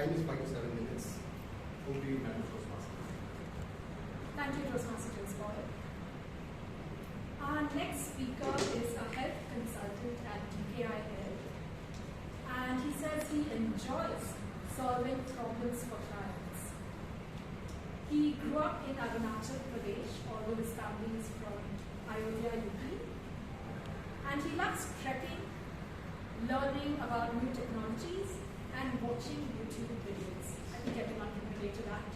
time is 5 to 7 minutes. Over to you, Madam Toastmaster. Thank you, Toastmaster Paul. Our next speaker is a health consultant at DKI Health, and he says he enjoys solving problems for clients. He grew up in Arunachal Pradesh, although his family is from Ayodhya, UP, and he loves trekking, learning about new technologies, and watching YouTube videos. I think everyone can relate to that.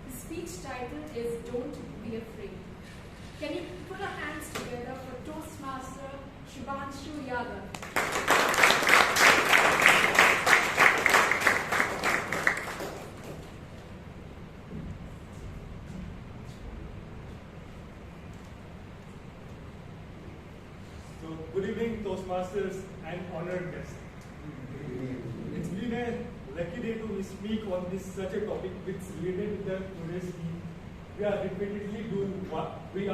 His speech title is Don't Be Afraid. Can you put our hands together for Toastmaster Shubhanshu Yadav? So, good evening, Toastmasters and honored guests. It's been a lucky day to speak on this such a topic which is related to the today's theme. We are repeatedly doing what we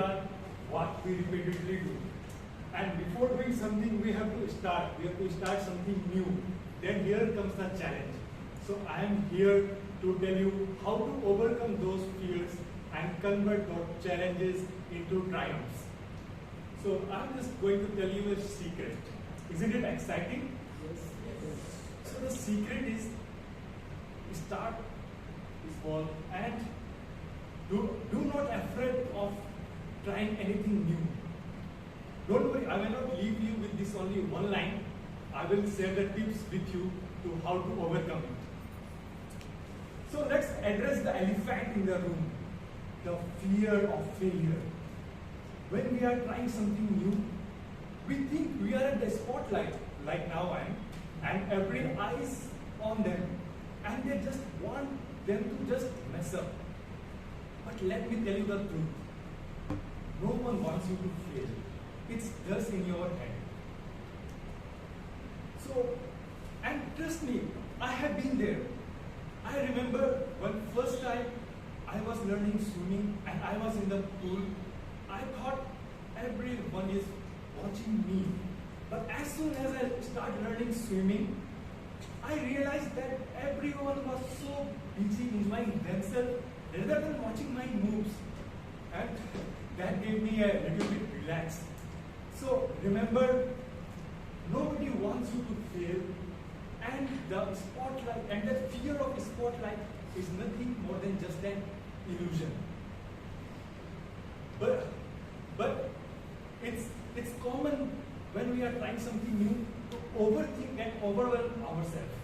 repeatedly do. And before doing something, we have to start something new. Then here comes the challenge. So I am here to tell you how to overcome those fears and convert those challenges into triumphs. So I'm just going to tell you a secret. Isn't it exciting? Yes. So the secret is start small and do not afraid of trying anything new. Don't worry, I will not leave you with this only one line. I will share the tips with you to how to overcome it. So let's address the elephant in the room, the fear of failure. When we are trying something new, we think we are at the spotlight, like now I am, and every eye is on them, and they just want them to just mess up. But let me tell you the truth. No one wants you to fail. It's just in your head. So, and trust me, I have been there. I remember when first time I was learning swimming and I was in the pool, I thought everyone is watching me. But as soon as I started learning swimming, I realized that everyone was so busy enjoying themselves rather than watching my moves. And that gave me a little bit relaxed. So remember, nobody wants you to fail, and the spotlight and the fear of the spotlight is nothing more than just an illusion. But it's common when we are trying something new to overthink and overwhelm ourselves.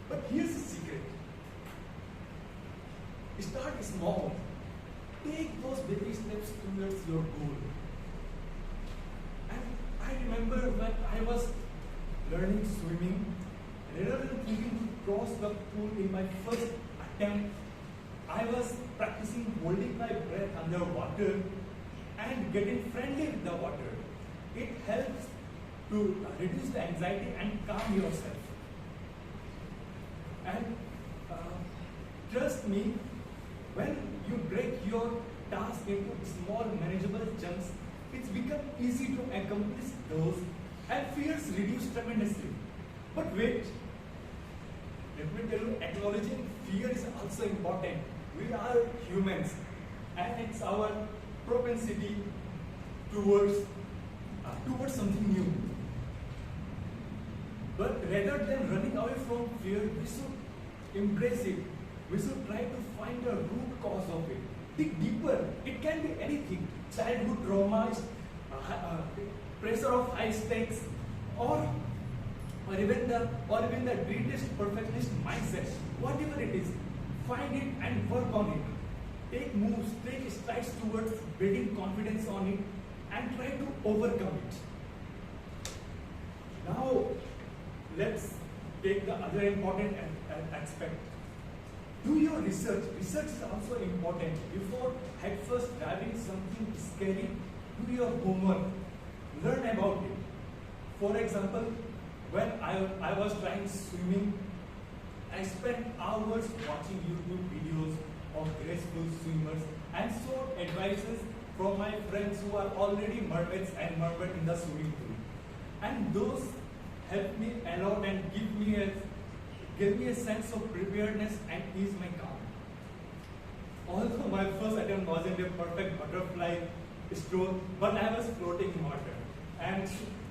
But here's the secret. Start small. Take those baby steps towards your goal. And I remember when I was learning swimming, rather than thinking to cross the pool in my first attempt, I was practicing holding my breath underwater and getting friendly with the water. It helps to reduce the anxiety and calm yourself. And trust me, when you break your task into small manageable chunks, it's become easy to accomplish those and fears reduce tremendously. But wait, let me tell you, acknowledging fear is also important. We are humans and it's our propensity towards something new. But rather than running away from fear, we should embrace it. We should try to find the root cause of it. Dig deeper. It can be anything. Childhood traumas, pressure of high stakes, or even the greatest perfectionist mindset. Whatever it is, find it and work on it. Take moves, take strides towards building confidence on it, and try to overcome it. Now, let's take the other important aspect. Do your research. Research is also important. Before at first diving something scary, do your homework. Learn about it. For example, when I was trying swimming, I spent hours watching YouTube videos of graceful swimmers and sought advices from my friends who are already mermaids and mermen in the swimming pool. And those helped me a lot and give me a gave me a sense of preparedness and eased my calm. Although my first attempt wasn't a perfect butterfly stroke, but I was floating in water. And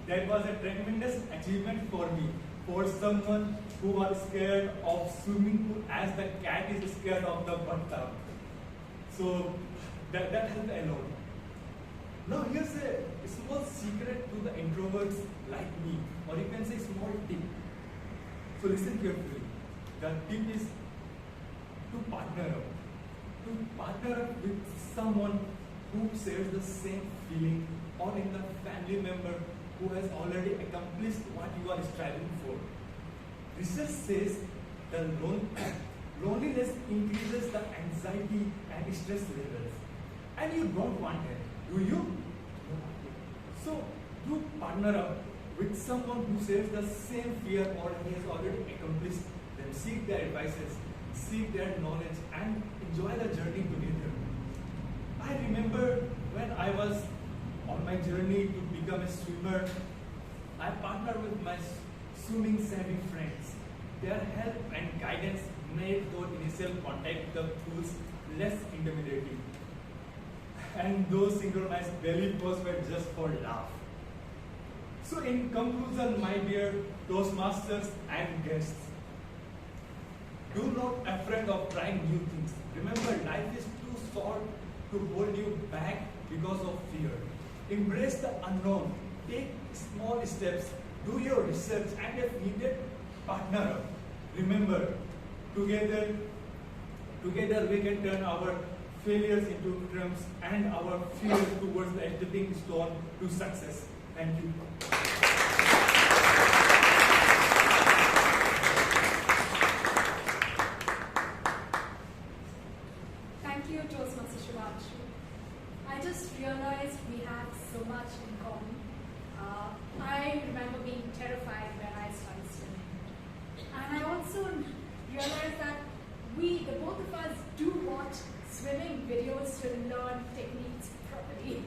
that was a tremendous achievement for me, for someone who was scared of swimming pool as the cat is scared of the bathtub. So that helped a lot. Now here's a small secret to the introverts like me, or you can say small tip. So listen carefully. The tip is to partner up. To partner up with someone who shares the same feeling, or in the family member who has already accomplished what you are striving for. Research says the loneliness increases the anxiety and stress levels. And you don't want it, do you? So, do partner up with someone who shares the same fear or he has already accomplished them. Seek their advices, seek their knowledge, and enjoy the journey together. I remember when I was on my journey to become a swimmer, I partnered with my swimming savvy friends. Their help and guidance made those initial contact with the pools less intimidating. And those synchronized belly pose were just for laugh. So in conclusion, my dear Toastmasters and guests, do not afraid of trying new things. Remember, life is too short to hold you back because of fear. Embrace the unknown. Take small steps. Do your research, and if needed, partner up. Remember, together we can turn our failures into triumphs and our fear towards the stepping stone to success. Thank you. Thank you, Toastmaster Shivanshu. I just realized we have so much in common. I remember being terrified when I started swimming. And I also realized that the both of us do watch swimming videos to learn techniques properly.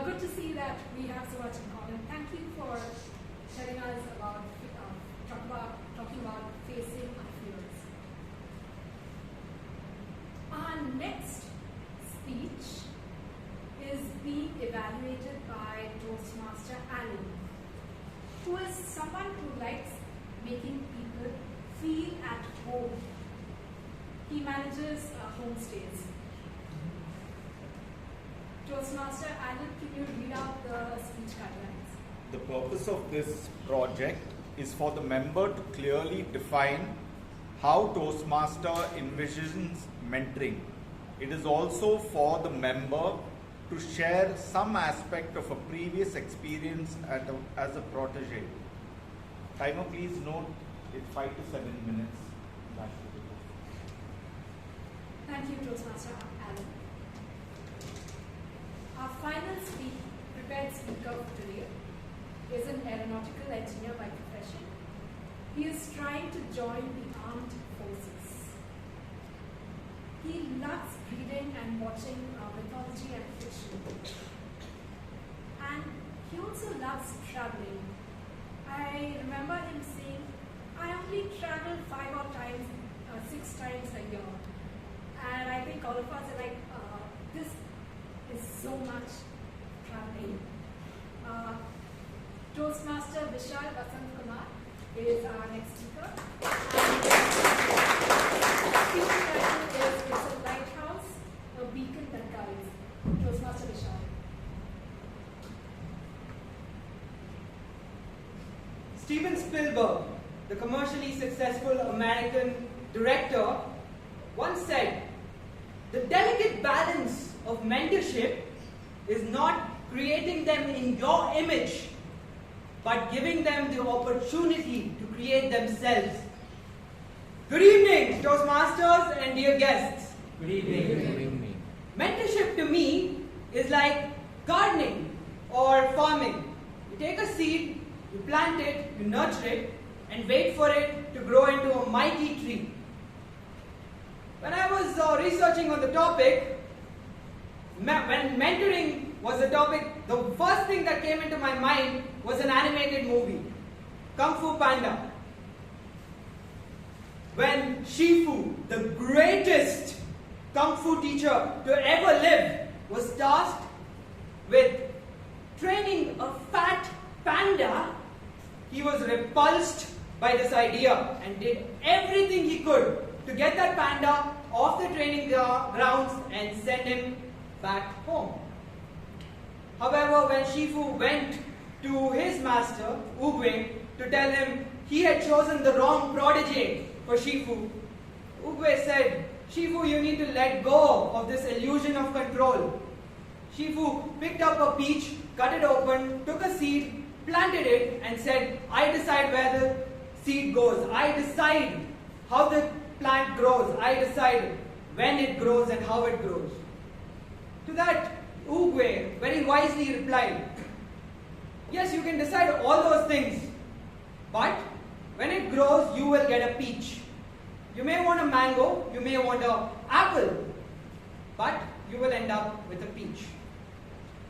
Good to see that we have so much in common. Thank you for telling us about, talking about facing our fears. Our next speech is being evaluated by Toastmaster Alan, who is someone who likes making people feel at home. He manages homestays. Toastmaster Alan, can you read out the speech guidelines? The purpose of this project is for the member to clearly define how Toastmaster envisions mentoring. It is also for the member to share some aspect of a previous experience as a protege. Timer, please note it's 5 to 7 minutes. Thank you, Toastmaster Alan. Our final prepared speaker for today is an aeronautical engineer by profession. He is trying to join the armed forces. He loves reading and watching mythology and fiction. And he also loves traveling. I remember him saying, I only travel 6 times a year. And I think all of us are like, this is so much traveling. Toastmaster Vishal Vasant Kumar is our next speaker. His title is It's a Lighthouse, a Beacon That Guides. Toastmaster Vishal. Steven Spielberg, the commercially successful American director, once said, the delicate balance of mentorship is not creating them in your image, but giving them the opportunity to create themselves. Good evening, Toastmasters and dear guests. Good evening. Good evening. Mentorship to me is like gardening or farming. You take a seed, you plant it, you nurture it, and wait for it to grow into a mighty tree. When I was researching on the topic, when mentoring was the topic, the first thing that came into my mind was an animated movie, Kung Fu Panda. Shifu, the greatest Kung Fu teacher to ever live, was tasked with training a fat panda, he was repulsed by this idea and did everything he could to get that panda off the training grounds and send him back home. However, when Shifu went to his master, Ugwe, to tell him he had chosen the wrong protege for Shifu, Ugwe said, "Shifu, you need to let go of this illusion of control." Shifu picked up a peach, cut it open, took a seed, planted it, and said, "I decide where the seed goes. I decide how the plant grows. I decide when it grows and how it grows." To that, Ugwe very wisely replied, "Yes, you can decide all those things, but when it grows, you will get a peach. You may want a mango, you may want an apple, but you will end up with a peach."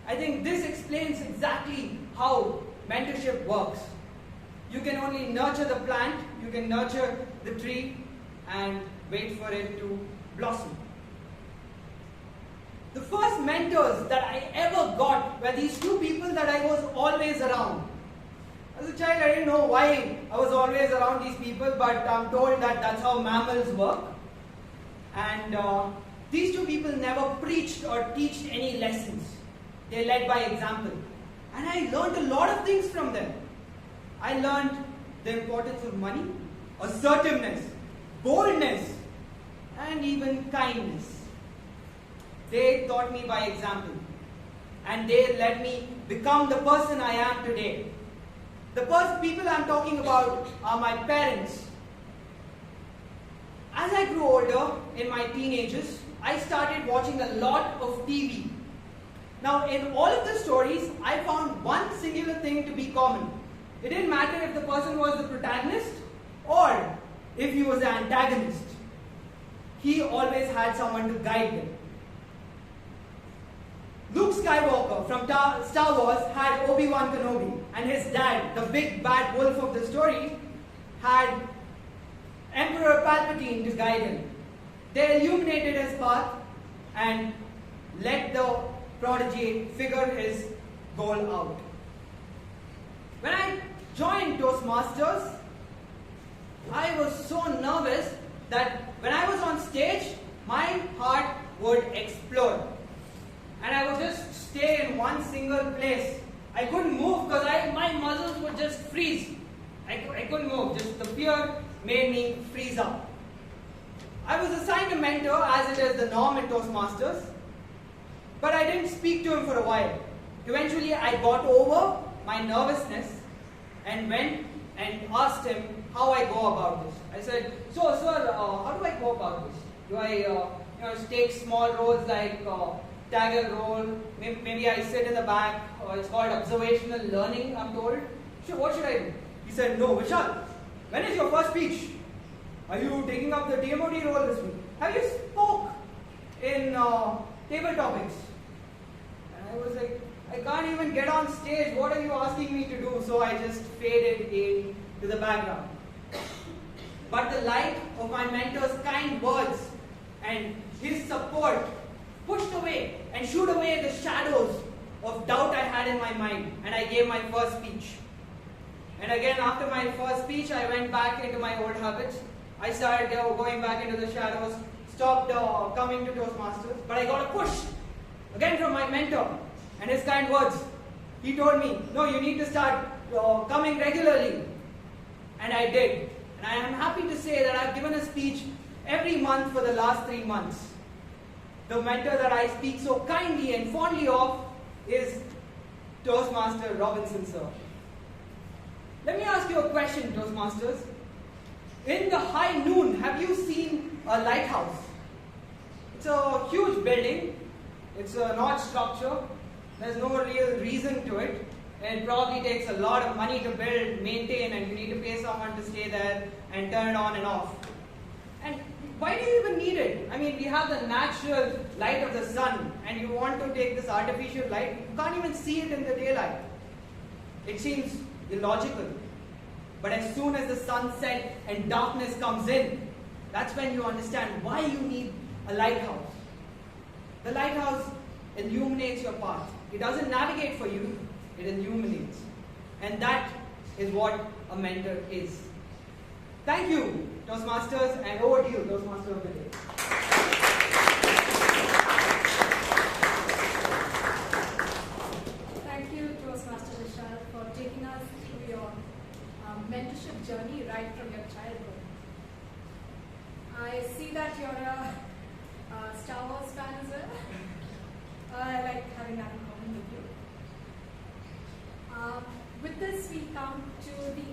I think this explains exactly how mentorship works. You can only nurture the plant, you can nurture the tree, and wait for it to blossom. The first mentors that I ever got were these two people that I was always around. As a child, I didn't know why I was always around these people, but I'm told that that's how mammals work. And these two people never preached or taught any lessons. They led by example. And I learned a lot of things from them. I learned the importance of money, assertiveness, boldness, and even kindness. They taught me by example. And they let me become the person I am today. The people I'm talking about are my parents. As I grew older, in my teenagers, I started watching a lot of TV. Now, in all of the stories, I found one singular thing to be common. It didn't matter if the person was the protagonist or if he was the antagonist. He always had someone to guide them. Luke Skywalker from Star Wars had Obi-Wan Kenobi, and his dad, the big bad wolf of the story, had Emperor Palpatine to guide him. They illuminated his path and let the prodigy figure his goal out. When I joined Toastmasters, I was so nervous that when I was on stage, my heart would explode. And I would just stay in one single place. I couldn't move because my muscles would just freeze. I couldn't move. Just the fear made me freeze up. I was assigned a mentor, as it is the norm in Toastmasters, but I didn't speak to him for a while. Eventually, I got over my nervousness and went and asked him how I go about this. I said, "So, sir, how do I go about this? Do I, take small roles like tag and roll? Maybe I sit in the back, or it's called observational learning, I'm told. Sure, what should I do?" He said, "No, Vishal, when is your first speech? Are you taking up the TMOD role this week? Have you spoke in table topics?" And I was like, "I can't even get on stage. What are you asking me to do?" So I just faded into the background. But the light of my mentor's kind words and his support pushed away and shooed away the shadows of doubt I had in my mind, and I gave my first speech. And again, after my first speech, I went back into my old habits. I started going back into the shadows, stopped coming to Toastmasters, but I got a push again from my mentor and his kind words. He told me, "No, you need to start coming regularly." And I did. And I am happy to say that I've given a speech every month for the last 3 months. The mentor that I speak so kindly and fondly of is Toastmaster Robinson, sir. Let me ask you a question, Toastmasters. In the high noon, have you seen a lighthouse? It's a huge building. It's an odd structure. There's no real reason to it. And it probably takes a lot of money to build, maintain, and you need to pay someone to stay there and turn it on and off. And why do you even need it? I mean, we have the natural light of the sun, and you want to take this artificial light, you can't even see it in the daylight. It seems illogical. But as soon as the sun sets and darkness comes in, That's when you understand why you need a lighthouse. The lighthouse illuminates your path. It doesn't navigate for you, it illuminates. And that is what a mentor is. Thank you, Toastmasters, and over to you, Toastmaster of the Day. Thank you, Toastmaster Vishal, for taking us through your mentorship journey right from your childhood. I see that you're a Star Wars fan as well. I like having that in common with you. With this, we come to the